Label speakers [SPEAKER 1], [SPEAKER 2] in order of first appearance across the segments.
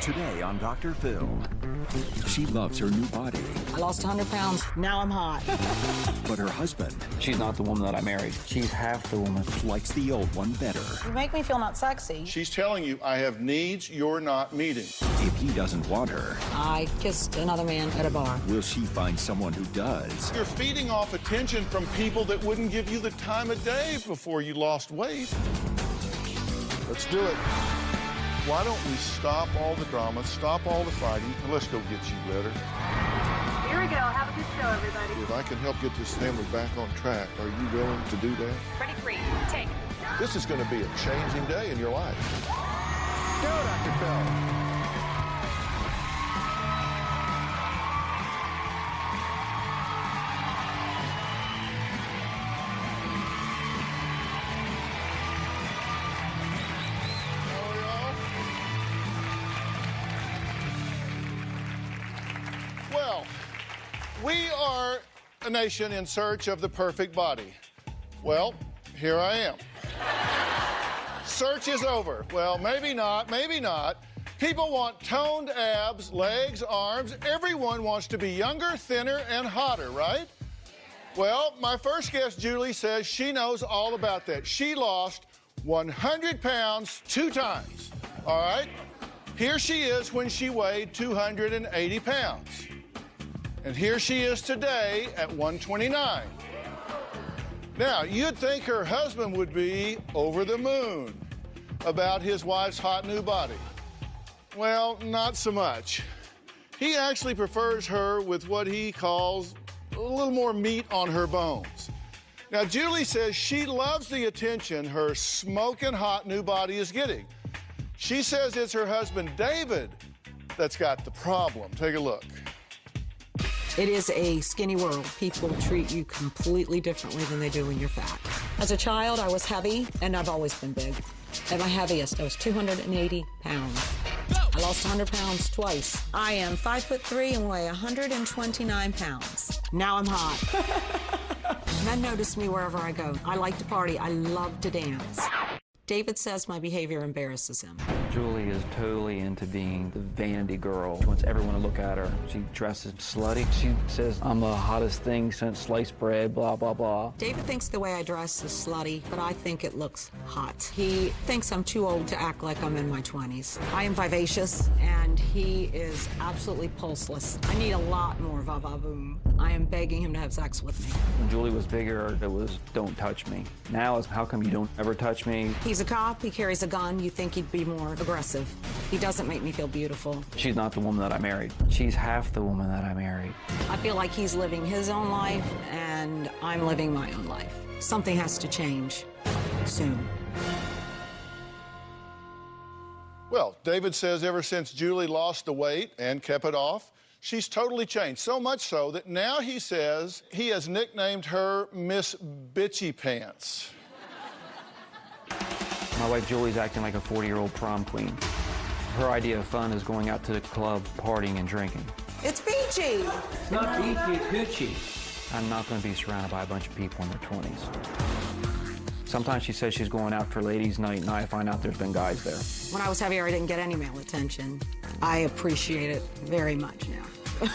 [SPEAKER 1] Today on Dr. Phil. She loves her new body.
[SPEAKER 2] I lost 100 pounds. Now I'm hot.
[SPEAKER 1] But her husband...
[SPEAKER 3] She's not the woman that I married. She's half the woman.
[SPEAKER 1] ...likes the old one better.
[SPEAKER 2] You make me feel not sexy.
[SPEAKER 4] She's telling you, I have needs you're not meeting.
[SPEAKER 1] If he doesn't want her...
[SPEAKER 2] I kissed another man at a bar.
[SPEAKER 1] Will she find someone who does?
[SPEAKER 4] You're feeding off attention from people that wouldn't give you the time of day before you lost weight. Let's do it. Why don't we stop all the drama, stop all the fighting, and let's go get you better.
[SPEAKER 5] Here we go. Have a good show, everybody.
[SPEAKER 4] If I can help get this family back on track, are you willing to do that?
[SPEAKER 5] Ready, free, take.
[SPEAKER 4] This is going to be a changing day in your life. Go, Dr. Phil. Well, we are a nation in search of the perfect body. Well, here I am. Search is over. Well, maybe not, maybe not. People want toned abs, legs, arms. Everyone wants to be younger, thinner, and hotter, right? Well, my first guest, Julie, says she knows all about that. She lost 100 pounds 2 times, all right? Here she is when she weighed 280 pounds. And here she is today at 129. Now, you'd think her husband would be over the moon about his wife's hot new body. Well, not so much. He actually prefers her with what he calls a little more meat on her bones. Now, Julie says she loves the attention her smoking hot new body is getting. She says it's her husband, David, that's got the problem. Take a look.
[SPEAKER 2] It is a skinny world. People treat you completely differently than they do when you're fat. As a child, I was heavy, and I've always been big. At my heaviest, I was 280 pounds. I lost 100 pounds twice. I am 5'3" and weigh 129 pounds. Now I'm hot. Men notice me wherever I go. I like to party. I love to dance. David says my behavior embarrasses him.
[SPEAKER 3] Julie is totally into being the vanity girl. She wants everyone to look at her. She dresses slutty. She says, I'm the hottest thing since sliced bread, blah, blah, blah.
[SPEAKER 2] David thinks the way I dress is slutty, but I think it looks hot. He thinks I'm too old to act like I'm in my 20s. I am vivacious, and he is absolutely pulseless. I need a lot more va-va-boom. I am begging him to have sex with me.
[SPEAKER 3] When Julie was bigger, it was, don't touch me. Now it's, how come you don't ever touch me?
[SPEAKER 2] He's a cop, he carries a gun, you think he'd be more aggressive. He doesn't make me feel beautiful.
[SPEAKER 3] She's not the woman that I married. She's half the woman that I married.
[SPEAKER 2] I feel like he's living his own life, and I'm living my own life. Something has to change soon.
[SPEAKER 4] Well, David says ever since Julie lost the weight and kept it off, she's totally changed, so much so that now he says he has nicknamed her Miss Bitchy Pants.
[SPEAKER 3] My wife Julie's acting like a 40-year-old prom queen. Her idea of fun is going out to the club, partying, and drinking.
[SPEAKER 2] It's beachy.
[SPEAKER 3] It's not beachy, it's hoochie. I'm not going to be surrounded by a bunch of people in their 20s. Sometimes she says she's going out for ladies' night, and I find out there's been guys there.
[SPEAKER 2] When I was heavier, I didn't get any male attention. I appreciate it very much now.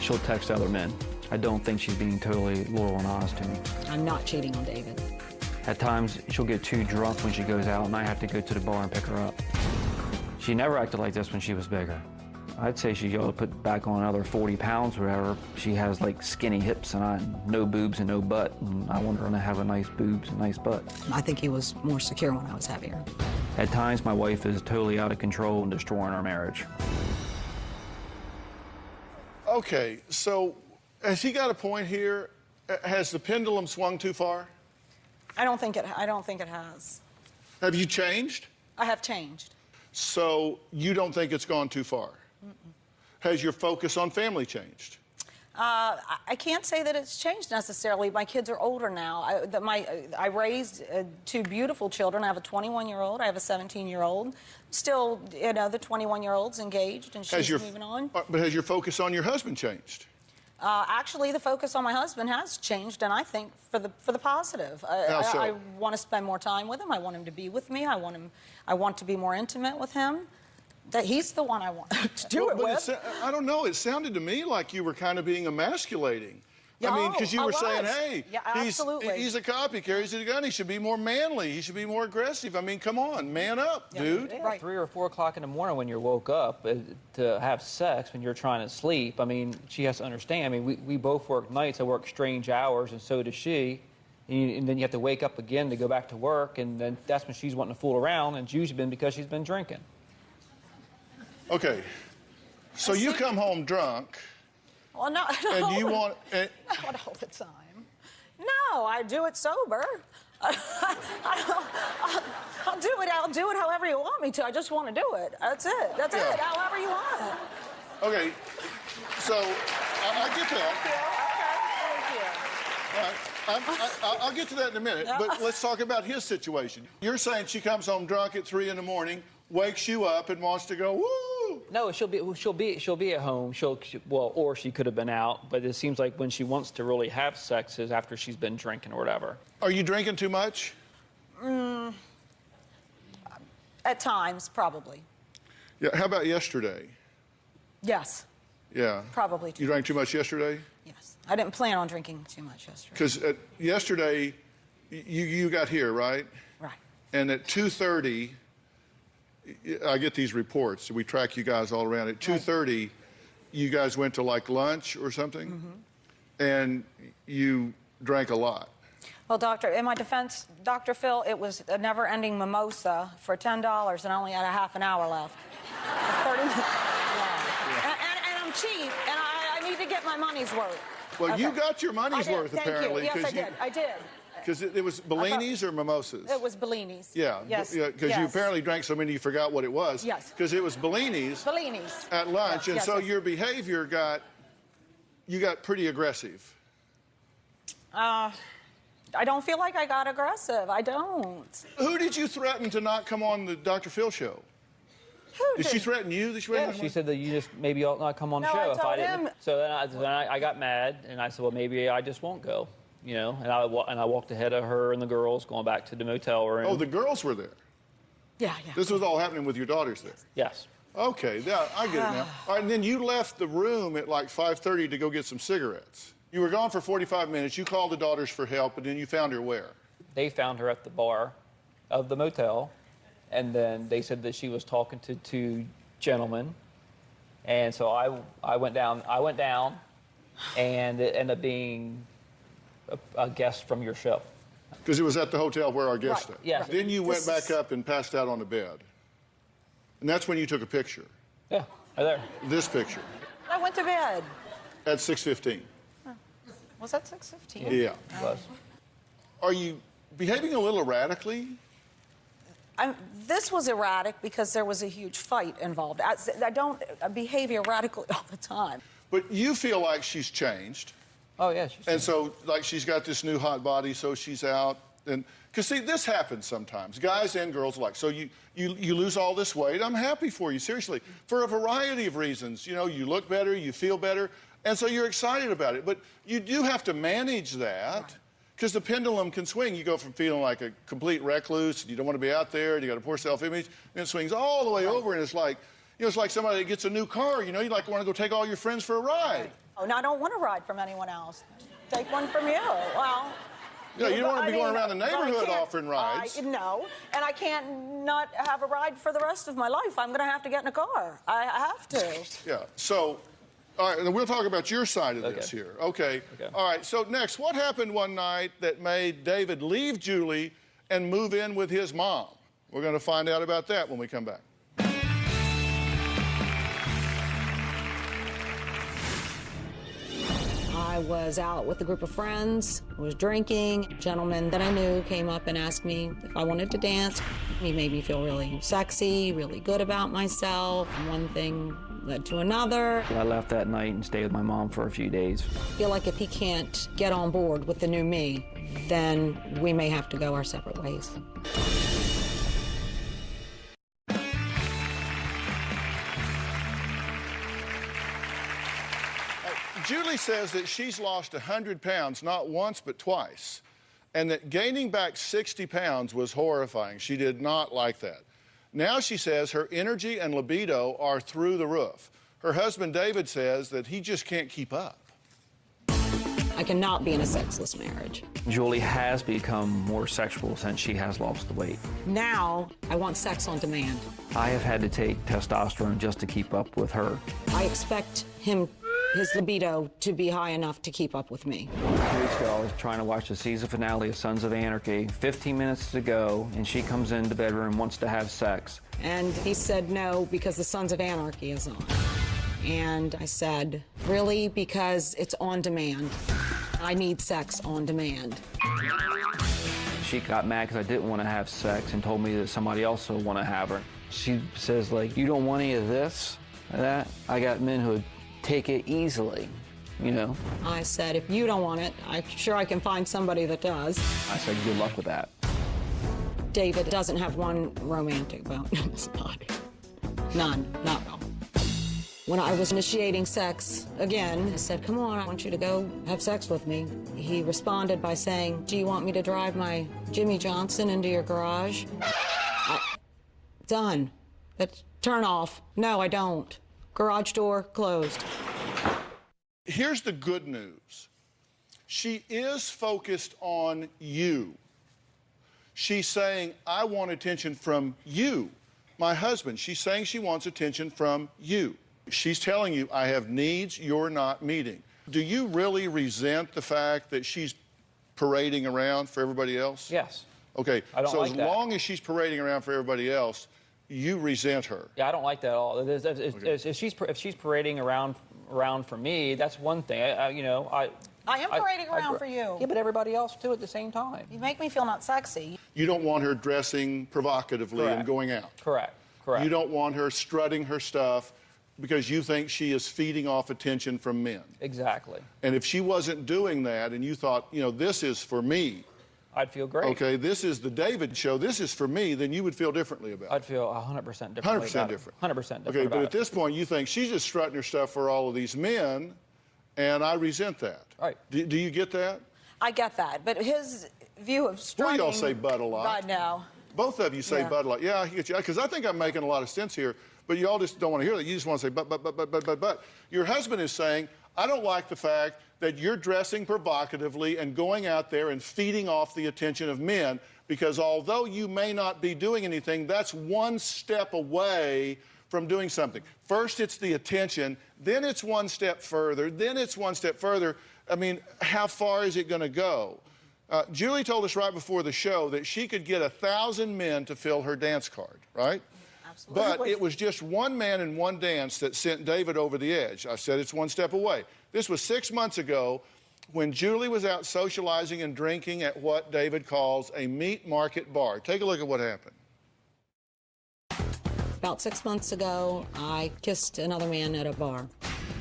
[SPEAKER 3] She'll text other men. I don't think she's being totally loyal and honest to me.
[SPEAKER 2] I'm not cheating on David.
[SPEAKER 3] At times, she'll get too drunk when she goes out, and I have to go to the bar and pick her up. She never acted like this when she was bigger. I'd say she ought to put back on another 40 pounds or whatever. She has like skinny hips and no boobs and no butt, and I want her to have a nice boobs and nice butt.
[SPEAKER 2] I think he was more secure when I was heavier.
[SPEAKER 3] At times, my wife is totally out of control and destroying our marriage.
[SPEAKER 4] Okay, so has he got a point here? Has the pendulum swung too far?
[SPEAKER 2] I don't think it has.
[SPEAKER 4] Have you changed?
[SPEAKER 2] I have changed.
[SPEAKER 4] So you don't think it's gone too far? Mm-mm. Has your focus on family changed?
[SPEAKER 2] I can't say that it's changed necessarily. My kids are older now. I raised 2 beautiful children. I have a 21-year-old. I have a 17-year-old. Still, you know, the 21-year-old's engaged and she's moving on.
[SPEAKER 4] But has your focus on your husband changed?
[SPEAKER 2] Actually, the focus on my husband has changed, and I think for the positive.
[SPEAKER 4] How so?
[SPEAKER 2] I want to spend more time with him. I want him to be with me. I want to be more intimate with him. That he's the one I want to do it with.
[SPEAKER 4] I don't know. It sounded to me like you were kind of being emasculating.
[SPEAKER 2] Yeah,
[SPEAKER 4] I mean, because you
[SPEAKER 2] I
[SPEAKER 4] were saying,
[SPEAKER 2] was.
[SPEAKER 4] hey,
[SPEAKER 2] Yeah, absolutely.
[SPEAKER 4] he's a cop, he carries a gun, he should be more manly, he should be more aggressive. I mean, come on, man up, dude.
[SPEAKER 3] Yeah,
[SPEAKER 2] Right.
[SPEAKER 3] 3 or 4 o'clock in the morning when you woke up to have sex when you're trying to sleep. I mean, she has to understand. I mean, we both work nights. I work strange hours, and so does she. And then you have to wake up again to go back to work, and then that's when she's wanting to fool around, and it's usually been because she's been drinking.
[SPEAKER 4] Okay, so you come home drunk.
[SPEAKER 2] Well, no.
[SPEAKER 4] And you want...
[SPEAKER 2] Not all the time. No, I do it sober. I'll do it. I'll do it however you want me to. I just want to do it. That's it. That's it. However you want.
[SPEAKER 4] Okay, so I get that.
[SPEAKER 2] Okay, thank you.
[SPEAKER 4] All right, I'll get to that in a minute, but let's talk about his situation. You're saying she comes home drunk at 3 in the morning, wakes you up, and wants to go, woo!
[SPEAKER 3] No, she'll be at home. Well, or she could have been out. But it seems like when she wants to really have sex is after she's been drinking or whatever.
[SPEAKER 4] Are you drinking too much?
[SPEAKER 2] At times, probably.
[SPEAKER 4] Yeah. How about yesterday?
[SPEAKER 2] Yes,
[SPEAKER 4] Yeah.
[SPEAKER 2] probably.
[SPEAKER 4] You drank too much yesterday?
[SPEAKER 2] Yes. I didn't plan on drinking too much yesterday.
[SPEAKER 4] Because yesterday, you got here, right?
[SPEAKER 2] Right.
[SPEAKER 4] And at 2:30, I get these reports. We track you guys all around. At 2:30, you guys went to like lunch or something, and you drank a lot.
[SPEAKER 2] Well, doctor, in my defense, Dr. Phil, it was a never-ending mimosa for $10, and I only had a half an hour left. 30 minutes. Yeah. And I'm cheap, and I need to get my money's worth.
[SPEAKER 4] Well,
[SPEAKER 2] Okay.
[SPEAKER 4] you got your money's worth,
[SPEAKER 2] Thank
[SPEAKER 4] apparently.
[SPEAKER 2] you. Yes, I did. I did.
[SPEAKER 4] Because it was Bellinis or mimosas?
[SPEAKER 2] It was Bellinis.
[SPEAKER 4] Yeah.
[SPEAKER 2] Yes.
[SPEAKER 4] Because you apparently drank so many you forgot what it was.
[SPEAKER 2] Yes.
[SPEAKER 4] Because it was Bellinis.
[SPEAKER 2] Bellinis.
[SPEAKER 4] At lunch,
[SPEAKER 2] Yes,
[SPEAKER 4] and so
[SPEAKER 2] yes.
[SPEAKER 4] your behavior got pretty aggressive.
[SPEAKER 2] I don't feel like I got aggressive. I don't.
[SPEAKER 4] Who did you threaten to not come on the Dr. Phil show?
[SPEAKER 2] Who
[SPEAKER 4] Did she threaten you? That she
[SPEAKER 3] Yeah,
[SPEAKER 4] wasn't
[SPEAKER 3] she said that you just maybe ought not come on the
[SPEAKER 2] No,
[SPEAKER 3] show
[SPEAKER 2] I
[SPEAKER 3] if I
[SPEAKER 2] told
[SPEAKER 3] didn't.
[SPEAKER 2] him.
[SPEAKER 3] So then I got mad and I said, well, maybe I just won't go, you know. And I walked ahead of her and the girls going back to the motel room.
[SPEAKER 4] Oh, the girls were there.
[SPEAKER 2] Yeah.
[SPEAKER 4] This was all happening with your daughters there.
[SPEAKER 3] Yes.
[SPEAKER 4] Okay, yeah, I get it now. All right, and then you left the room at like 5:30 to go get some cigarettes. You were gone for 45 minutes. You called the daughters for help, and then you found her where?
[SPEAKER 3] They found her at the bar of the motel, and then they said that she was talking to 2 gentlemen, and so I went down, and it ended up being a guest from your show.
[SPEAKER 4] Because it was at the hotel where our guest stayed.
[SPEAKER 3] Yes.
[SPEAKER 4] Then you went back up and passed out on the bed. And that's when you took a picture.
[SPEAKER 3] Yeah, right there.
[SPEAKER 4] This picture
[SPEAKER 2] I went to bed.
[SPEAKER 4] at 6:15.
[SPEAKER 2] Was that 6:15?
[SPEAKER 4] Yeah.
[SPEAKER 3] Was.
[SPEAKER 4] Are you behaving a little erratically?
[SPEAKER 2] This was erratic because there was a huge fight involved. I don't behave erratically all the time.
[SPEAKER 4] But you feel like she's changed.
[SPEAKER 3] Oh, yeah. She's
[SPEAKER 4] And so, like, she's got this new hot body, so she's out. And because, see, this happens sometimes. Guys and girls alike. So you lose all this weight. I'm happy for you, seriously, for a variety of reasons. You know, you look better, you feel better, and so you're excited about it. But you do have to manage that because the pendulum can swing. You go from feeling like a complete recluse, and you don't want to be out there, and you got a poor self-image, and it swings all the way over, and it's like, you know, it's like somebody that gets a new car. You know, you like want to go take all your friends for a ride.
[SPEAKER 2] Oh, no, I don't want to ride from anyone else. Take one from you. Well.
[SPEAKER 4] Yeah, you don't want to be
[SPEAKER 2] I
[SPEAKER 4] going
[SPEAKER 2] mean,
[SPEAKER 4] around the
[SPEAKER 2] but I
[SPEAKER 4] neighborhood
[SPEAKER 2] can't-
[SPEAKER 4] offering rides.
[SPEAKER 2] No, and I can't not have a ride for the rest of my life. I'm going to have to get in a car. I have to.
[SPEAKER 4] Yeah, so, all right, and we'll talk about your side of this
[SPEAKER 3] Okay.
[SPEAKER 4] here. Okay.
[SPEAKER 3] Okay.
[SPEAKER 4] All right, so next, what happened one night that made David leave Julie and move in with his mom? We're going to find out about that when we come back.
[SPEAKER 2] I was out with a group of friends, was drinking. A gentleman that I knew came up and asked me if I wanted to dance. He made me feel really sexy, really good about myself. One thing led to another.
[SPEAKER 3] I left that night and stayed with my mom for a few days.
[SPEAKER 2] I feel like if he can't get on board with the new me, then we may have to go our separate ways.
[SPEAKER 4] Julie says that she's lost 100 pounds, not once, but twice, and that gaining back 60 pounds was horrifying. She did not like that. Now she says her energy and libido are through the roof. Her husband, David, says that he just can't keep up.
[SPEAKER 2] I cannot be in a sexless marriage.
[SPEAKER 3] Julie has become more sexual since she has lost the weight.
[SPEAKER 2] Now, I want sex on demand.
[SPEAKER 3] I have had to take testosterone just to keep up with her.
[SPEAKER 2] I expect his libido to be high enough to keep up with me.
[SPEAKER 3] 2 weeks ago, I was trying to watch the season finale of Sons of Anarchy. 15 minutes to go, and she comes into the bedroom and wants to have sex.
[SPEAKER 2] And he said no because the Sons of Anarchy is on. And I said, really? Because it's on demand. I need sex on demand.
[SPEAKER 3] She got mad because I didn't want to have sex and told me that somebody else would want to have her. She says, like, you don't want any of this, that? I got men who would take it easily, you know?
[SPEAKER 2] I said, if you don't want it, I'm sure I can find somebody that does.
[SPEAKER 3] I said, good luck with that.
[SPEAKER 2] David doesn't have one romantic bone in his body. None, not at all. When I was initiating sex again, I said, come on, I want you to go have sex with me. He responded by saying, do you want me to drive my Jimmy Johnson into your garage? Done. That's turn off. No, I don't. Garage door closed.
[SPEAKER 4] Here's the good news. She is focused on you. She's saying, I want attention from you, my husband. She's saying she wants attention from you. She's telling you, I have needs you're not meeting. Do you really resent the fact that she's parading around for everybody else?
[SPEAKER 6] Yes.
[SPEAKER 4] Okay,
[SPEAKER 6] I don't
[SPEAKER 4] so
[SPEAKER 6] like
[SPEAKER 4] as
[SPEAKER 6] that.
[SPEAKER 4] long as she's parading around for everybody else, you resent her.
[SPEAKER 6] Yeah, I don't like that at all. If she's parading around for me, that's one thing.
[SPEAKER 7] I am parading around for you.
[SPEAKER 6] Yeah, but everybody else too at the same time.
[SPEAKER 7] You make me feel not sexy.
[SPEAKER 4] You don't want her dressing provocatively
[SPEAKER 6] Correct.
[SPEAKER 4] and going out.
[SPEAKER 6] Correct.
[SPEAKER 4] You don't want her strutting her stuff because you think she is feeding off attention from men.
[SPEAKER 6] Exactly.
[SPEAKER 4] And if she wasn't doing that and you thought, you know, this is for me,
[SPEAKER 6] I'd feel great.
[SPEAKER 4] okay, this is the David show, this is for me, then you would feel differently about it.
[SPEAKER 6] I'd feel 100% different.
[SPEAKER 4] 100% different.
[SPEAKER 6] 100% different.
[SPEAKER 4] Okay, but
[SPEAKER 6] about
[SPEAKER 4] at this point, you think she's just strutting her stuff for all of these men, and I resent that.
[SPEAKER 6] Right.
[SPEAKER 4] Do you get that?
[SPEAKER 7] I get that, but his view of
[SPEAKER 4] Well,
[SPEAKER 7] strutting...
[SPEAKER 4] y'all say butt a lot.
[SPEAKER 7] I know.
[SPEAKER 4] Both of you say
[SPEAKER 7] Yeah.
[SPEAKER 4] butt a lot. Yeah, I get you. Because I think I'm making a lot of sense here, but you all just don't want to hear that. You just want to say but. Your husband is saying, I don't like the fact that you're dressing provocatively and going out there and feeding off the attention of men, because although you may not be doing anything, that's one step away from doing something. First, it's the attention, then it's one step further, then it's one step further. I mean, how far is it going to go? Julie told us right before the show that she could get 1,000 men to fill her dance card, right?
[SPEAKER 7] Absolutely.
[SPEAKER 4] But it was just one man and one dance that sent David over the edge. I said it's one step away. This was 6 months ago when Julie was out socializing and drinking at what David calls a meat market bar. Take a look at what happened.
[SPEAKER 2] About 6 months ago, I kissed another man at a bar.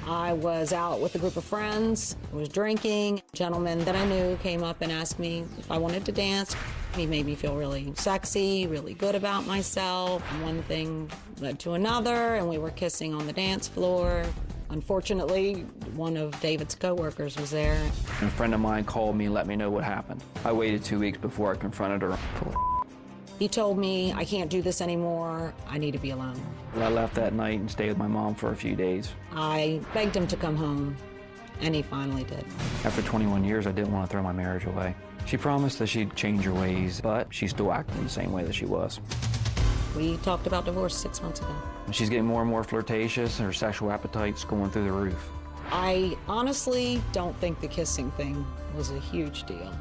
[SPEAKER 2] I was out with a group of friends, was drinking. A gentleman that I knew came up and asked me if I wanted to dance. He made me feel really sexy, really good about myself. One thing led to another, and we were kissing on the dance floor. Unfortunately, one of David's coworkers was there.
[SPEAKER 3] And a friend of mine called me and let me know what happened. I waited 2 weeks before I confronted her.
[SPEAKER 2] He told me, I can't do this anymore. I need to be alone.
[SPEAKER 3] I left that night and stayed with my mom for a few days.
[SPEAKER 2] I begged him to come home, and he finally did.
[SPEAKER 3] After 21 years, I didn't want to throw my marriage away. She promised that she'd change her ways, but she's still acting the same way that she was.
[SPEAKER 2] We talked about divorce 6 months ago.
[SPEAKER 3] She's getting more and more flirtatious, and her sexual appetite's going through the roof.
[SPEAKER 2] I honestly don't think the kissing thing was a huge deal.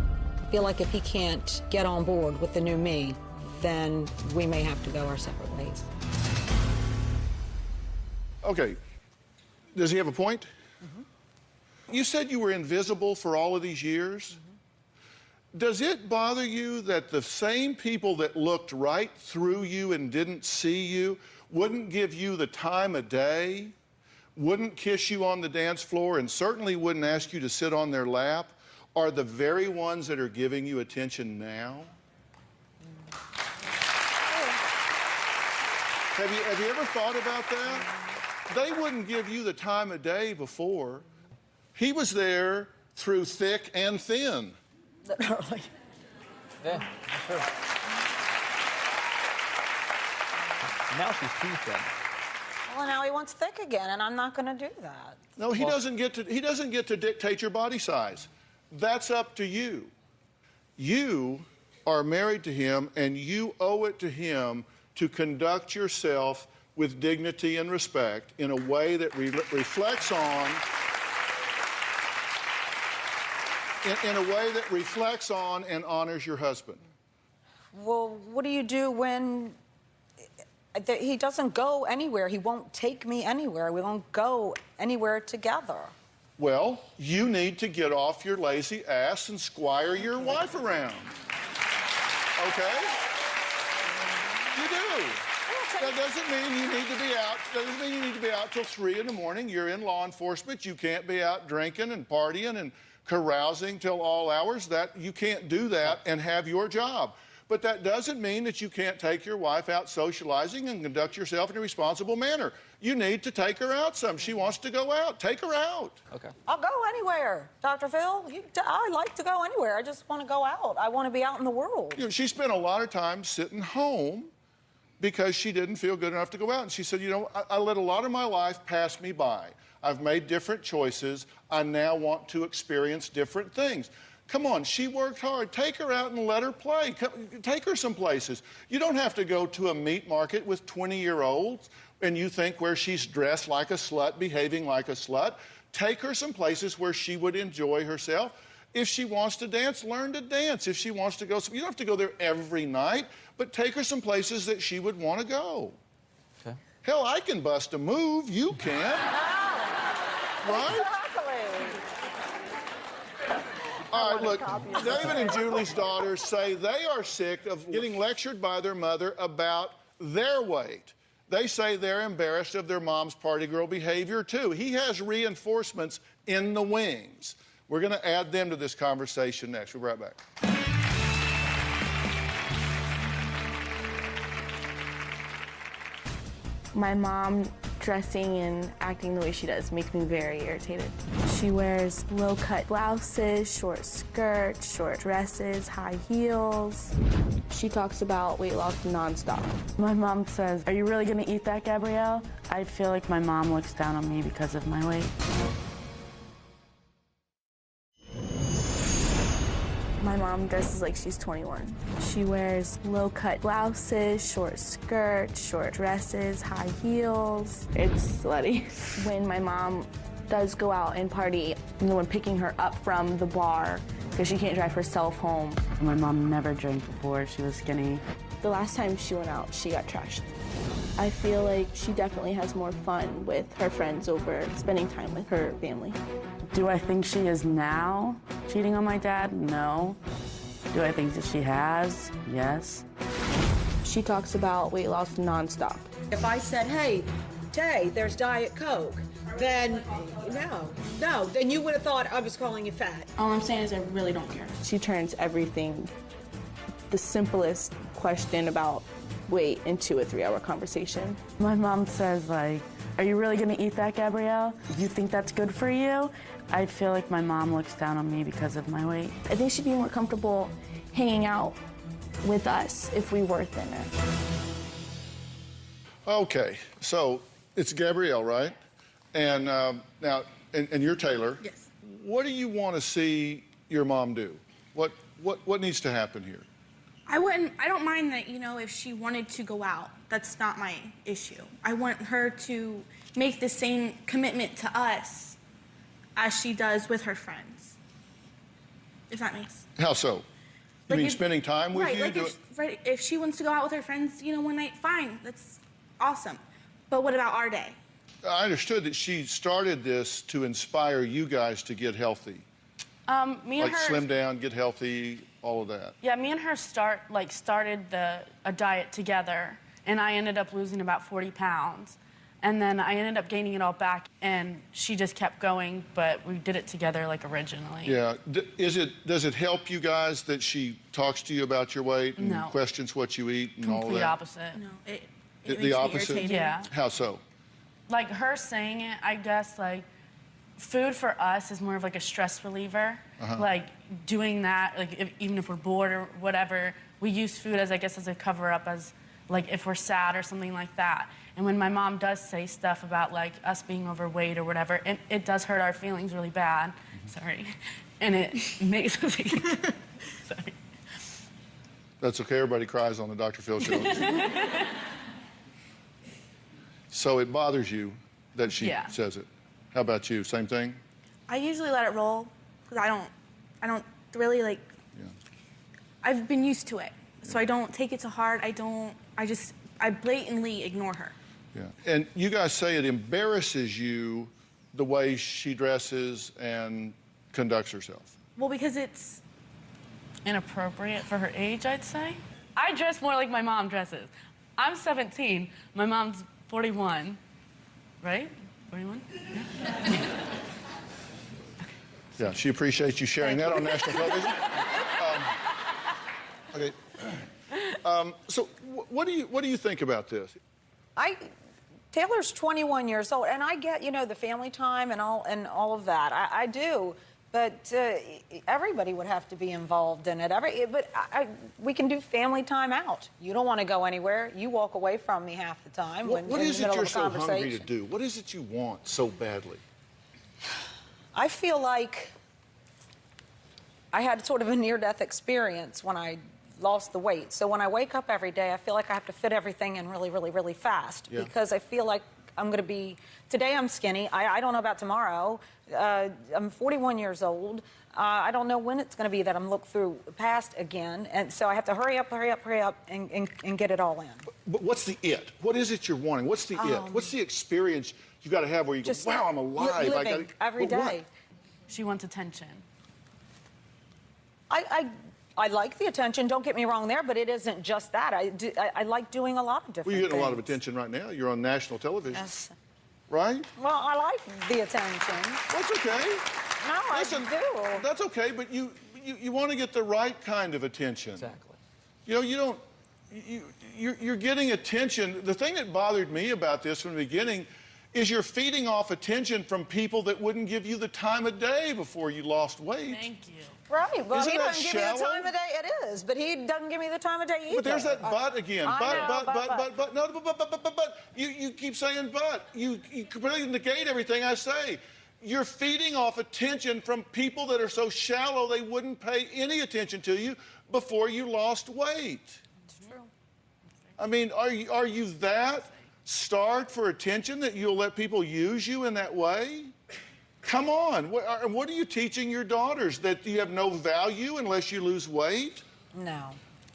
[SPEAKER 2] I feel like if he can't get on board with the new me, then we may have to go our separate ways.
[SPEAKER 4] Okay, does he have a point? Mm-hmm. You said you were invisible for all of these years. Mm-hmm. Does it bother you that the same people that looked right through you and didn't see you wouldn't give you the time of day, wouldn't kiss you on the dance floor, and certainly wouldn't ask you to sit on their lap, are the very ones that are giving you attention now? Have you ever thought about that? They wouldn't give you the time of day before. He was there through thick and thin.
[SPEAKER 6] Yeah, sure. Now she's too thin.
[SPEAKER 7] Well, now he wants thick again, and I'm not going to do that.
[SPEAKER 4] No, he doesn't get to dictate your body size. That's up to you. You are married to him, and you owe it to him to conduct yourself with dignity and respect in a way that reflects on and honors your husband.
[SPEAKER 7] Well, what do you do when he doesn't go anywhere? He won't take me anywhere. We won't go anywhere together.
[SPEAKER 4] Well, you need to get off your lazy ass and squire your wife around. Okay? You do. That doesn't mean you need to be out. Doesn't mean you need to be out till 3 in the morning. You're in law enforcement. You can't be out drinking and partying and carousing till all hours. That you can't do that and have your job. But that doesn't mean that you can't take your wife out socializing and conduct yourself in a responsible manner. You need to take her out some. She wants to go out. Take her out.
[SPEAKER 6] Okay.
[SPEAKER 7] I'll go anywhere, Dr. Phil. I like to go anywhere. I just want to go out. I want to be out in the world.
[SPEAKER 4] You know, she spent a lot of time sitting home because she didn't feel good enough to go out. And she said, you know, I let a lot of my life pass me by. I've made different choices. I now want to experience different things. Come on, she worked hard. Take her out and let her play. Take her some places. You don't have to go to a meat market with 20-year-olds and you think where she's dressed like a slut, behaving like a slut. Take her some places where she would enjoy herself. If she wants to dance, learn to dance. If she wants to go, you don't have to go there every night, but take her some places that she would want to go.
[SPEAKER 6] Okay.
[SPEAKER 4] Hell, I can bust a move. You can't. Right? All right, look, David and Julie's daughters say they are sick of getting lectured by their mother about their weight. They say they're embarrassed of their mom's party girl behavior, too. He has reinforcements in the wings. We're going to add them to this conversation next. We'll be right back.
[SPEAKER 8] My mom dressing and acting the way she does makes me very irritated. She wears low-cut blouses, short skirts, short dresses, high heels. She talks about weight loss nonstop.
[SPEAKER 9] My mom says, "Are you really gonna eat that, Gabrielle?" I feel like my mom looks down on me because of my weight.
[SPEAKER 8] My mom dresses like she's 21. She wears low-cut blouses, short skirts, short dresses, high heels. It's slutty. When my mom does go out and party, you know, when picking her up from the bar because she can't drive herself home.
[SPEAKER 9] My mom never drank before. She was skinny.
[SPEAKER 8] The last time she went out, she got trashed. I feel like she definitely has more fun with her friends over spending time with her family.
[SPEAKER 9] Do I think she is now cheating on my dad? No. Do I think that she has? Yes.
[SPEAKER 8] She talks about weight loss nonstop.
[SPEAKER 2] If I said, hey, Tay, there's Diet Coke, then no, then you would have thought I was calling you fat.
[SPEAKER 8] All I'm saying is I really don't care. She turns everything, the simplest question about weight, into a 3-hour conversation.
[SPEAKER 9] My mom says, like, "Are you really gonna eat that, Gabrielle? You think that's good for you?" I feel like my mom looks down on me because of my weight.
[SPEAKER 8] I think she'd be more comfortable hanging out with us if we were thinner.
[SPEAKER 4] Okay, so it's Gabrielle, right? And now, and you're Taylor.
[SPEAKER 10] Yes.
[SPEAKER 4] What do you want to see your mom do? What needs to happen here?
[SPEAKER 10] I don't mind that, you know, if she wanted to go out. That's not my issue. I want her to make the same commitment to us as she does with her friends. If that makes...
[SPEAKER 4] How so? You mean spending time with you?
[SPEAKER 10] Right, if she wants to go out with her friends, you know, one night, fine, that's awesome. But what about our day?
[SPEAKER 4] I understood that she started this to inspire you guys to get healthy.
[SPEAKER 9] Me and
[SPEAKER 4] like
[SPEAKER 9] her
[SPEAKER 4] slim down, get healthy, all of that.
[SPEAKER 9] Yeah, me and her started a diet together, and I ended up losing about 40 pounds. And then I ended up gaining it all back, and she just kept going, but we did it together like originally.
[SPEAKER 4] Yeah. Does it help you guys that she talks to you about your weight and questions what you eat and all that?
[SPEAKER 9] Complete opposite.
[SPEAKER 10] No, it
[SPEAKER 4] the
[SPEAKER 10] makes
[SPEAKER 4] opposite?
[SPEAKER 10] me irritated.
[SPEAKER 9] Yeah.
[SPEAKER 4] How so?
[SPEAKER 9] Like her saying it, I guess, like, food for us is more of like a stress reliever. Like doing that, like even if we're bored or whatever, we use food as, I guess, as a cover up as like if we're sad or something like that. And when my mom does say stuff about like us being overweight or whatever, it does hurt our feelings really bad. Sorry. And it makes us... Sorry.
[SPEAKER 4] That's okay, everybody cries on the Dr. Phil show. So it bothers you that she says it. How about you, same thing?
[SPEAKER 10] I usually let it roll, because I don't really like, I've been used to it. So I don't take it to heart, I blatantly ignore her.
[SPEAKER 4] Yeah, and you guys say it embarrasses you the way she dresses and conducts herself.
[SPEAKER 10] Well, because it's
[SPEAKER 9] inappropriate for her age, I'd say. I dress more like my mom dresses. I'm 17, my mom's 41, right? 41?
[SPEAKER 4] Yeah, she appreciates you sharing that on national television. Okay. So what do you think about this?
[SPEAKER 7] Taylor's 21 years old, and I get, the family time and all of that. I do, but everybody would have to be involved in it. We can do family time out. You don't want to go anywhere. You walk away from me half the time.
[SPEAKER 4] What is it you're so hungry to do? What is it you want so badly?
[SPEAKER 7] I feel like I had sort of a near-death experience when I lost the weight. So when I wake up every day, I feel like I have to fit everything in really, really, really fast because I feel like I'm going to be... Today I'm skinny. I don't know about tomorrow. I'm 41 years old. I don't know when it's going to be that I'm looked through past again. And so I have to hurry up, and get it all in.
[SPEAKER 4] But what's the it? What is it you're wanting? What's the it? What's the experience you got to have where you go, wow, I'm alive.
[SPEAKER 7] Living every day.
[SPEAKER 4] What?
[SPEAKER 9] She wants attention.
[SPEAKER 7] I like the attention, don't get me wrong there, but it isn't just that. I like doing a lot of different
[SPEAKER 4] Well, you're getting
[SPEAKER 7] things.
[SPEAKER 4] a lot of attention right now. You're on national television.
[SPEAKER 7] Yes.
[SPEAKER 4] Right?
[SPEAKER 7] Well, I like the attention.
[SPEAKER 4] That's okay.
[SPEAKER 7] No,
[SPEAKER 4] Listen,
[SPEAKER 7] I do.
[SPEAKER 4] That's okay, but you want to get the right kind of attention.
[SPEAKER 6] Exactly.
[SPEAKER 4] You're getting attention. The thing that bothered me about this from the beginning is you're feeding off attention from people that wouldn't give you the time of day before you lost weight.
[SPEAKER 9] Thank you.
[SPEAKER 7] Right, well,
[SPEAKER 4] Isn't
[SPEAKER 7] he
[SPEAKER 4] that
[SPEAKER 7] doesn't give me the
[SPEAKER 4] shallow?
[SPEAKER 7] time of day. It is, but he doesn't give me the time of day either.
[SPEAKER 4] But there's that but again. But. No, but. You keep saying but. You completely negate everything I say. You're feeding off attention from people that are so shallow they wouldn't pay any attention to you before you lost weight.
[SPEAKER 7] It's true.
[SPEAKER 4] I mean, are you that starved for attention that you'll let people use you in that way? Come on. What are you teaching your daughters? That you have no value unless you lose weight?
[SPEAKER 7] No.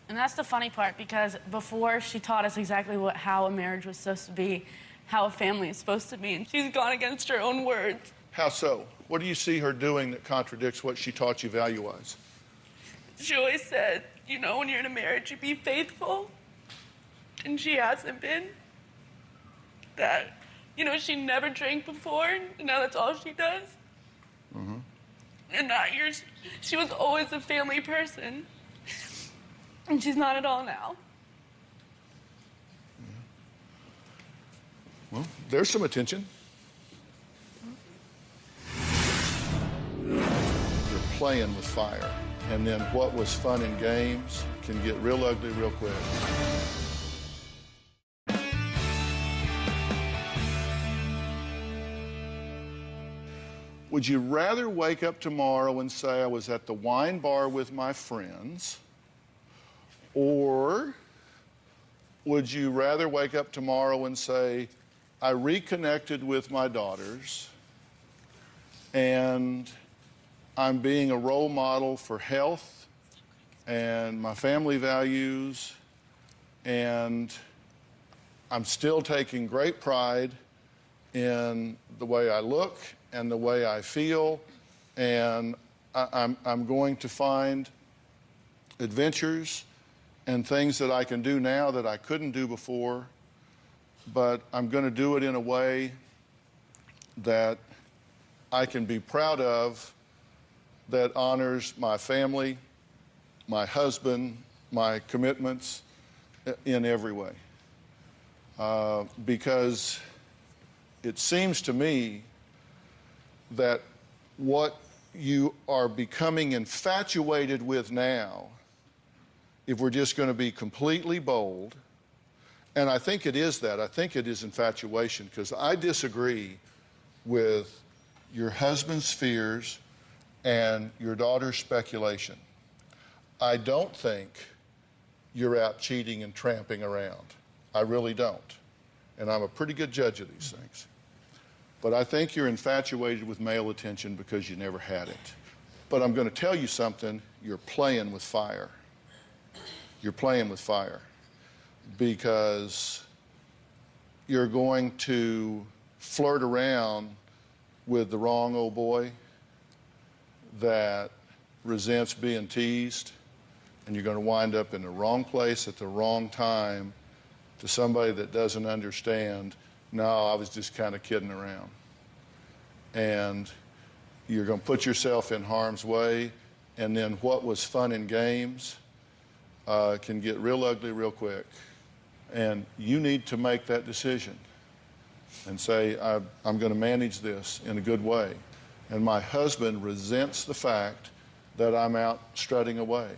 [SPEAKER 9] And that's the funny part, because before she taught us exactly how a marriage was supposed to be, how a family is supposed to be, and she's gone against her own words.
[SPEAKER 4] How so? What do you see her doing that contradicts what she taught you value-wise?
[SPEAKER 9] She always said, when you're in a marriage, you be faithful. And she hasn't been. That, she never drank before, and now that's all she does. Mm-hmm. And not yours. She was always a family person. And she's not at all now.
[SPEAKER 4] Well, there's some attention. You're playing with fire. And then what was fun in games can get real ugly real quick. Would you rather wake up tomorrow and say I was at the wine bar with my friends, or would you rather wake up tomorrow and say I reconnected with my daughters and I'm being a role model for health and my family values, and I'm still taking great pride in the way I look and the way I feel, and I'm going to find adventures and things that I can do now that I couldn't do before, but I'm going to do it in a way that I can be proud of, that honors my family, my husband, my commitments in every way. Because it seems to me that what you are becoming infatuated with now, if we're just going to be completely bold, And I think it is that. I think it is infatuation, because I disagree with your husband's fears and your daughter's speculation. I don't think you're out cheating and tramping around. I really don't. And I'm a pretty good judge of these things. But I think you're infatuated with male attention because you never had it. But I'm going to tell you something, you're playing with fire. You're playing with fire because you're going to flirt around with the wrong old boy that resents being teased, and you're going to wind up in the wrong place at the wrong time to somebody that doesn't understand, no, I was just kind of kidding around. And you're going to put yourself in harm's way, and then what was fun in games can get real ugly real quick. And you need to make that decision and say, I'm going to manage this in a good way. And my husband resents the fact that I'm out strutting away.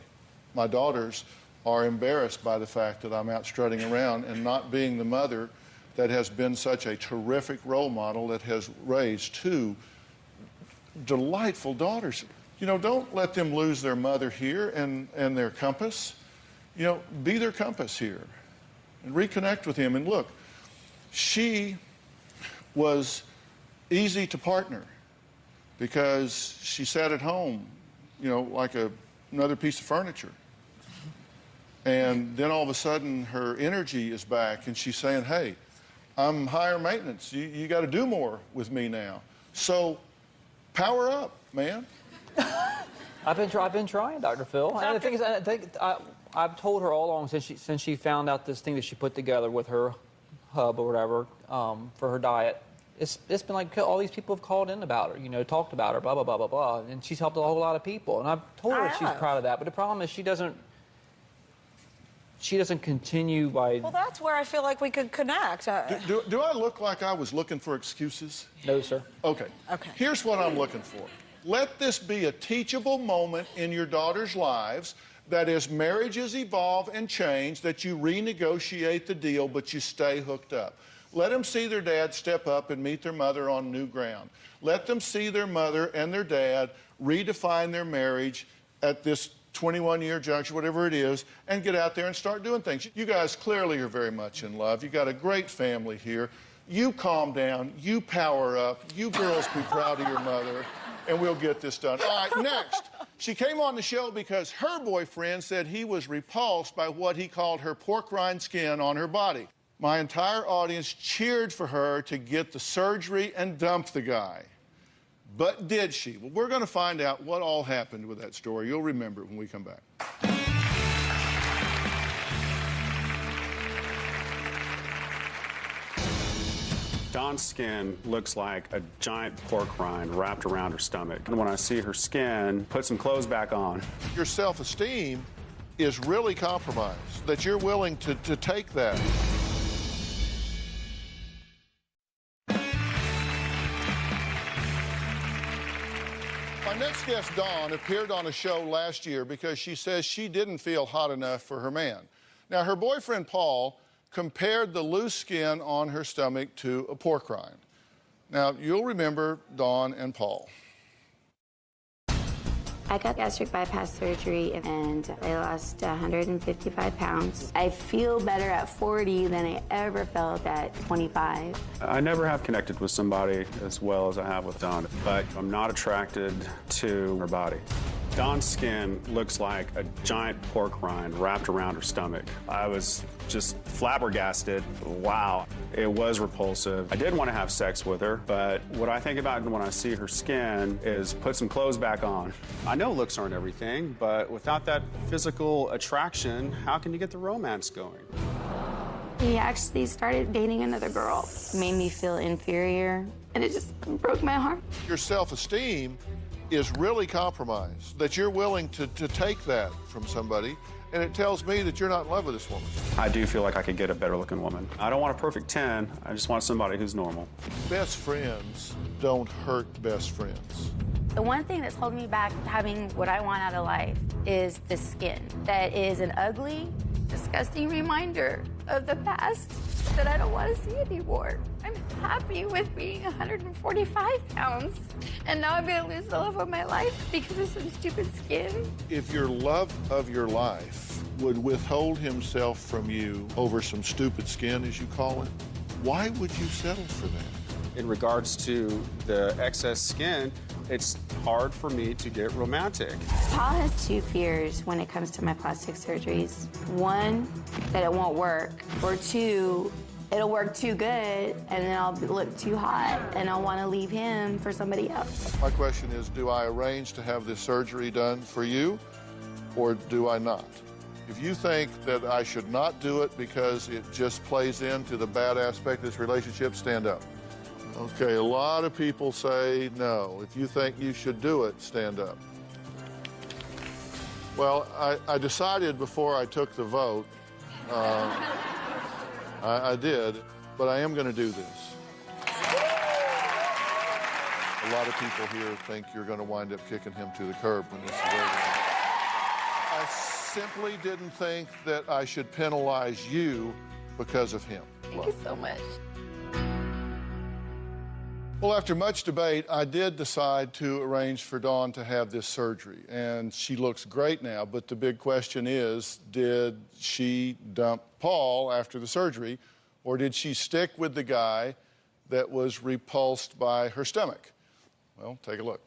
[SPEAKER 4] My daughters are embarrassed by the fact that I'm out strutting around and not being the mother that has been such a terrific role model that has raised two delightful daughters. You know, don't let them lose their mother here and their compass. You know, be their compass here and reconnect with him. And look, she was easy to partner because she sat at home, you know, like another piece of furniture. And then all of a sudden her energy is back and she's saying, hey, I'm higher maintenance. You got to do more with me now. So power up, man.
[SPEAKER 6] I've been trying, Dr. Phil. And the thing is, I've told her all along since she found out this thing that she put together with her hub or whatever for her diet. It's been like all these people have called in about her, you know, talked about her, blah, blah, blah, blah, blah. And she's helped a whole lot of people. And I've told her she's proud of that. But the problem is she doesn't continue by...
[SPEAKER 7] Well, that's where I feel like we could connect.
[SPEAKER 4] Do I look like I was looking for excuses?
[SPEAKER 6] No, sir.
[SPEAKER 4] Okay.
[SPEAKER 7] Okay.
[SPEAKER 4] Here's what I'm looking for. Let this be a teachable moment in your daughters' lives that as marriages evolve and change, that you renegotiate the deal, but you stay hooked up. Let them see their dad step up and meet their mother on new ground. Let them see their mother and their dad redefine their marriage at this 21-year juncture, whatever it is, and get out there and start doing things. You guys clearly are very much in love. You got a great family here. You calm down. You power up. You girls be proud of your mother, and we'll get this done. All right, next. She came on the show because her boyfriend said he was repulsed by what he called her pork rind skin on her body. My entire audience cheered for her to get the surgery and dump the guy. But did she? Well, we're going to find out what all happened with that story. You'll remember it when we come back.
[SPEAKER 11] Dawn's skin looks like a giant pork rind wrapped around her stomach. And when I see her skin, put some clothes back on.
[SPEAKER 4] Your self-esteem is really compromised, that you're willing to take that. My next guest, Dawn, appeared on a show last year because she says she didn't feel hot enough for her man. Now, her boyfriend, Paul, compared the loose skin on her stomach to a pork rind. Now, you'll remember Dawn and Paul.
[SPEAKER 12] I got gastric bypass surgery and I lost 155 pounds. I feel better at 40 than I ever felt at 25.
[SPEAKER 11] I never have connected with somebody as well as I have with Dawn, but I'm not attracted to her body. Dawn's skin looks like a giant pork rind wrapped around her stomach. I was just flabbergasted. Wow, it was repulsive. I did want to have sex with her, but what I think about when I see her skin is put some clothes back on. I know looks aren't everything, but without that physical attraction, how can you get the romance going?
[SPEAKER 12] He actually started dating another girl. It made me feel inferior, and it just broke my heart.
[SPEAKER 4] Your self-esteem is really compromised, that you're willing to take that from somebody, and it tells me that you're not in love with this woman.
[SPEAKER 11] I do feel like I could get a better looking woman. I don't want a perfect 10, I just want somebody who's normal.
[SPEAKER 4] Best friends don't hurt best friends.
[SPEAKER 12] The one thing that's holding me back having what I want out of life is the skin. That is an ugly disgusting reminder of the past that I don't want to see anymore. I'm happy with being 145 pounds, and now I'm going to lose the love of my life because of some stupid skin.
[SPEAKER 4] If your love of your life would withhold himself from you over some stupid skin, as you call it, why would you settle for that?
[SPEAKER 11] In regards to the excess skin, it's hard for me to get romantic.
[SPEAKER 12] Paul has two fears when it comes to my plastic surgeries. One, that it won't work, or two, it'll work too good and then I'll look too hot and I'll want to leave him for somebody else.
[SPEAKER 4] My question is, do I arrange to have this surgery done for you, or do I not? If you think that I should not do it because it just plays into the bad aspect of this relationship, stand up. Okay, a lot of people say no. If you think you should do it, stand up. Well, I decided before I took the vote, I did, but I am going to do this. A lot of people here think you're going to wind up kicking him to the curb when this is over. I simply didn't think that I should penalize you because of him.
[SPEAKER 12] Thank you so much.
[SPEAKER 4] Well, after much debate, I did decide to arrange for Dawn to have this surgery, and she looks great now, but the big question is, did she dump Paul after the surgery, or did she stick with the guy that was repulsed by her stomach? Well, take a look.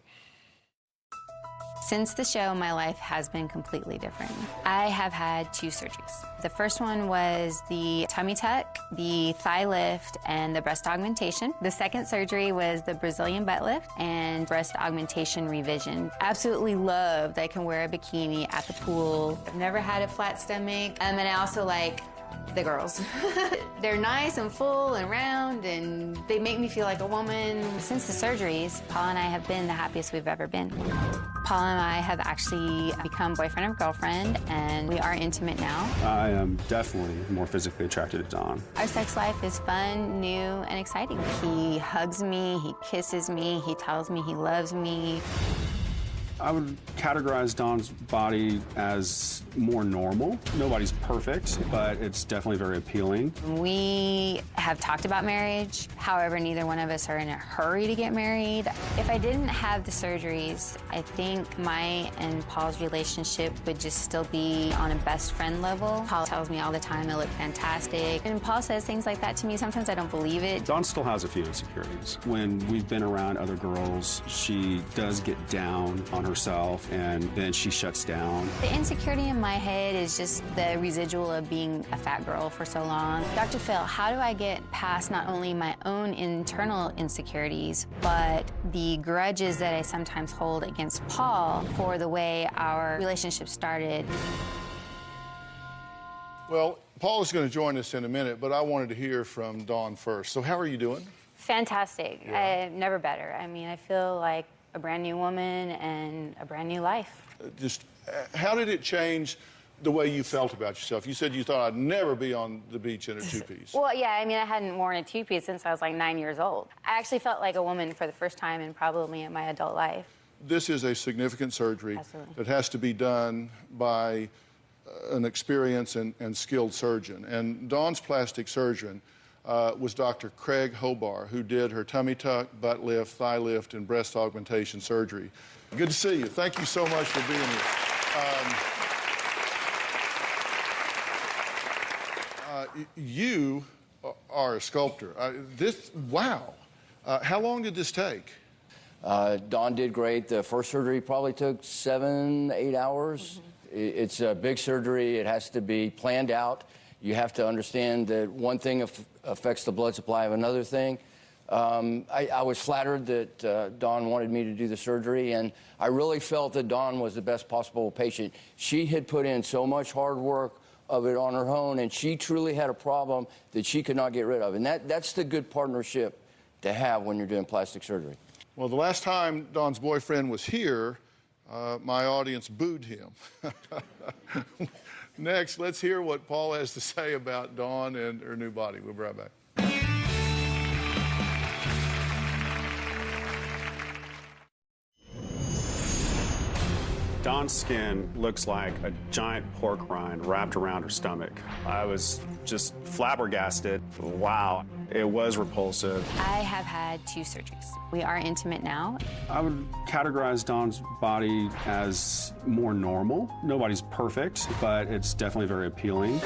[SPEAKER 13] Since the show, my life has been completely different. I have had 2 surgeries. The first one was the tummy tuck, the thigh lift, and the breast augmentation. The second surgery was the Brazilian butt lift and breast augmentation revision. Absolutely loved I can wear a bikini at the pool. I've never had a flat stomach. And I also like the girls. They're nice and full and round, and they make me feel like a woman. Since the surgeries, Paul and I have been the happiest we've ever been. Paul and I have actually become boyfriend and girlfriend, and we are intimate now.
[SPEAKER 11] I am definitely more physically attracted to Don.
[SPEAKER 13] Our sex life is fun, new, and exciting. He hugs me, he kisses me, he tells me he loves me.
[SPEAKER 11] I would categorize Don's body as more normal. Nobody's perfect, but it's definitely very appealing.
[SPEAKER 13] We have talked about marriage. However, neither one of us are in a hurry to get married. If I didn't have the surgeries, I think my and Paul's relationship would just still be on a best friend level. Paul tells me all the time I look fantastic. And Paul says things like that to me. Sometimes I don't believe it.
[SPEAKER 11] Dawn still has a few insecurities. When we've been around other girls, she does get down on herself, and then she shuts down.
[SPEAKER 13] The insecurity in my head is just the residual of being a fat girl for so long. Dr. Phil, how do I get past not only my own internal insecurities, but the grudges that I sometimes hold against Paul for the way our relationship started?
[SPEAKER 4] Well, Paul is going to join us in a minute, but I wanted to hear from Dawn first. So how are you doing?
[SPEAKER 13] Fantastic.
[SPEAKER 4] Yeah.
[SPEAKER 13] Never better. I mean, I feel like a brand new woman and a brand new life.
[SPEAKER 4] How did it change the way you felt about yourself? You said you thought I'd never be on the beach in a two-piece.
[SPEAKER 13] Well, yeah, I mean, I hadn't worn a two-piece since I was like 9 years old. I actually felt like a woman for the first time in probably in my adult life.
[SPEAKER 4] This is a significant surgery.
[SPEAKER 13] Absolutely.
[SPEAKER 4] That has to be done by an experienced and skilled surgeon. And Dawn's plastic surgeon was Dr. Craig Hobar, who did her tummy tuck, butt lift, thigh lift, and breast augmentation surgery. Good to see you. Thank you so much for being here. You are a sculptor. Wow. How long did this take?
[SPEAKER 14] Dawn did great. The first surgery probably took 7, 8 hours. It's a big surgery. It has to be planned out. You have to understand that one thing affects the blood supply of another thing. I was flattered that Dawn wanted me to do the surgery, and I really felt that Dawn was the best possible patient. She had put in so much hard work of it on her own, and she truly had a problem that she could not get rid of. And that's the good partnership to have when you're doing plastic surgery.
[SPEAKER 4] Well, the last time Dawn's boyfriend was here, my audience booed him. Next, let's hear what Paul has to say about Dawn and her new body. We'll be right back.
[SPEAKER 11] Dawn's skin looks like a giant pork rind wrapped around her stomach. I was just flabbergasted. Wow, it was repulsive.
[SPEAKER 13] I have had 2 surgeries. We are intimate now.
[SPEAKER 11] I would categorize Dawn's body as more normal. Nobody's perfect, but it's definitely very appealing.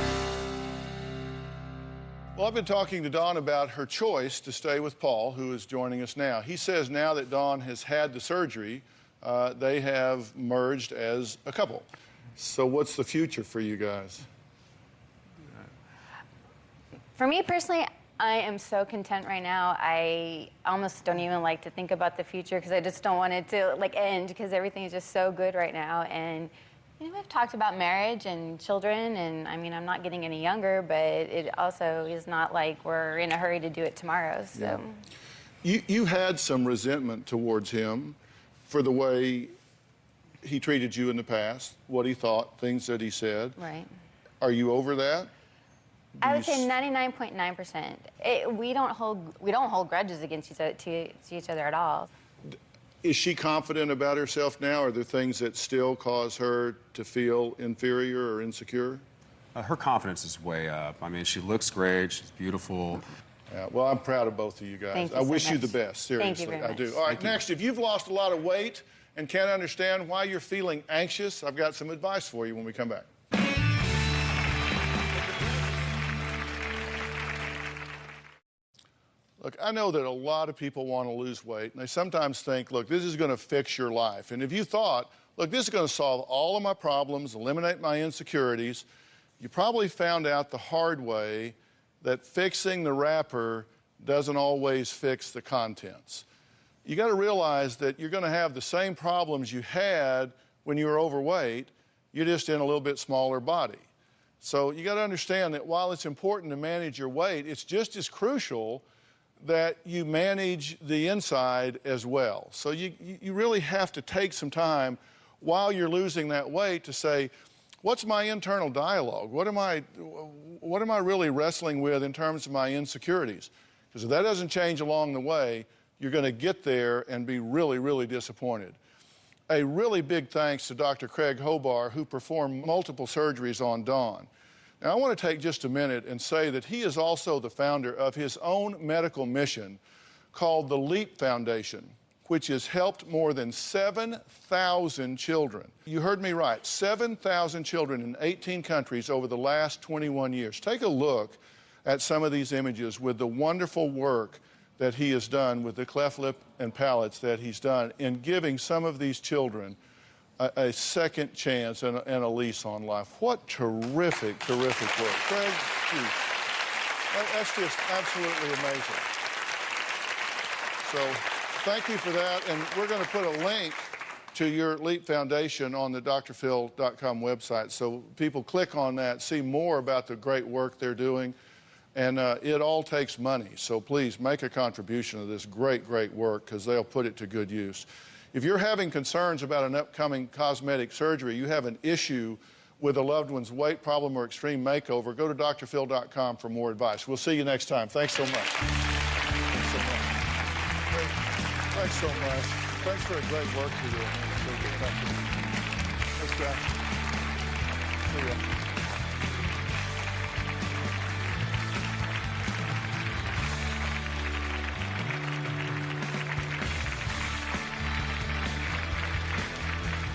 [SPEAKER 4] Well, I've been talking to Dawn about her choice to stay with Paul, who is joining us now. He says now that Dawn has had the surgery, they have merged as a couple. So what's the future for you guys?
[SPEAKER 12] For me personally, I am so content right now. I almost don't even like to think about the future because I just don't want it to end because everything is just so good right now. And we've talked about marriage and children, and I mean, I'm not getting any younger, but it also is not like we're in a hurry to do it tomorrow. So,
[SPEAKER 4] you had some resentment towards him for the way he treated you in the past, what he thought, things that he said.
[SPEAKER 12] Right.
[SPEAKER 4] Are you over that?
[SPEAKER 12] I would say 99.9%. We don't hold grudges against each other at all.
[SPEAKER 4] Is she confident about herself now? Are there things that still cause her to feel inferior or insecure?
[SPEAKER 11] Her confidence is way up. I mean, she looks great. She's beautiful.
[SPEAKER 4] Yeah, well, I'm proud of both of you guys.
[SPEAKER 12] Thank you
[SPEAKER 4] I
[SPEAKER 12] so
[SPEAKER 4] wish you
[SPEAKER 12] much.
[SPEAKER 4] the best, seriously.
[SPEAKER 12] Thank you very
[SPEAKER 4] I
[SPEAKER 12] much.
[SPEAKER 4] do. All right, next, if you've lost a lot of weight and can't understand why you're feeling anxious, I've got some advice for you when we come back. Look, I know that a lot of people want to lose weight, and they sometimes think, look, this is going to fix your life. And if you thought, look, this is going to solve all of my problems, eliminate my insecurities, you probably found out the hard way that fixing the wrapper doesn't always fix the contents. You got to realize that you're going to have the same problems you had when you were overweight, you're just in a little bit smaller body. So you got to understand that while it's important to manage your weight, it's just as crucial that you manage the inside as well. So you really have to take some time while you're losing that weight to say, what's my internal dialogue? What am I really wrestling with in terms of my insecurities? Because if that doesn't change along the way, you're going to get there and be really, really disappointed. A really big thanks to Dr. Craig Hobar, who performed multiple surgeries on Dawn. Now, I want to take just a minute and say that he is also the founder of his own medical mission called the LEAP Foundation, which has helped more than 7,000 children. You heard me right, 7,000 children in 18 countries over the last 21 years. Take a look at some of these images with the wonderful work that he has done with the cleft lip and palates that he's done in giving some of these children a second chance and a lease on life. What terrific, terrific work. Craig, geez, that's just absolutely amazing. So thank you for that. And we're going to put a link to your LEAP Foundation on the drphil.com website. So people click on that, see more about the great work they're doing. And it all takes money. So please make a contribution to this great, great work because they'll put it to good use. If you're having concerns about an upcoming cosmetic surgery, you have an issue with a loved one's weight problem or extreme makeover, go to drphil.com for more advice. We'll see you next time. Thanks so much. Thanks so much. Thanks so much. Thanks for the great work you're doing. So good. Thank you. Thanks, Jack.